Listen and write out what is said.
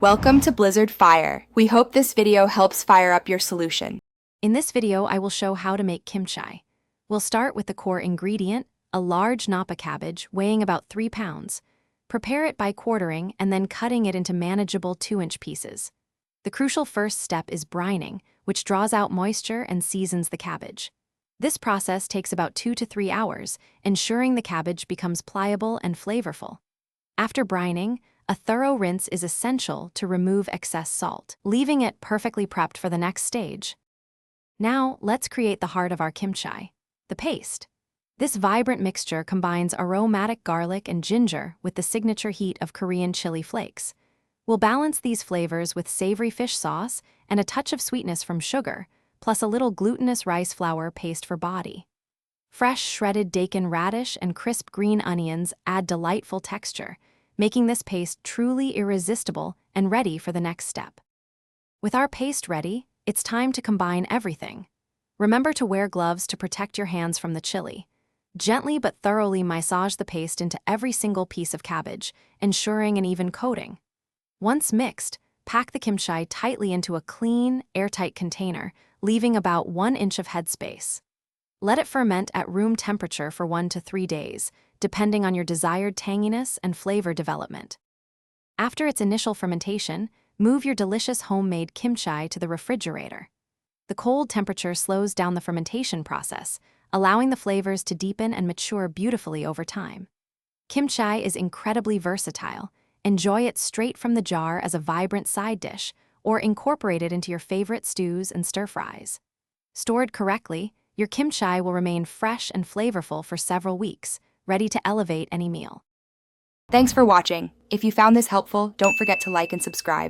Welcome to Blizzard Fire. We hope this video helps fire up your solution. In this video, I will show how to make kimchi. We'll start with the core ingredient, a large napa cabbage weighing about 3 pounds. Prepare it by quartering and then cutting it into manageable 2-inch pieces. The crucial first step is brining, which draws out moisture and seasons the cabbage. This process takes about 2 to 3 hours, ensuring the cabbage becomes pliable and flavorful. After brining, a thorough rinse is essential to remove excess salt, leaving it perfectly prepped for the next stage. Now, let's create the heart of our kimchi, the paste. This vibrant mixture combines aromatic garlic and ginger with the signature heat of Korean chili flakes. We'll balance these flavors with savory fish sauce and a touch of sweetness from sugar, plus a little glutinous rice flour paste for body. Fresh shredded daikon radish and crisp green onions add delightful texture, making this paste truly irresistible and ready for the next step. With our paste ready, it's time to combine everything. Remember to wear gloves to protect your hands from the chili. Gently but thoroughly massage the paste into every single piece of cabbage, ensuring an even coating. Once mixed, pack the kimchi tightly into a clean, airtight container, leaving about 1 inch of headspace. Let it ferment at room temperature for 1 to 3 days, depending on your desired tanginess and flavor development. After its initial fermentation, move your delicious homemade kimchi to the refrigerator. The cold temperature slows down the fermentation process, allowing the flavors to deepen and mature beautifully over time. Kimchi is incredibly versatile. Enjoy it straight from the jar as a vibrant side dish, or incorporate it into your favorite stews and stir-fries. Stored correctly, your kimchi will remain fresh and flavorful for several weeks, ready to elevate any meal. Thanks for watching. If you found this helpful, don't forget to like and subscribe.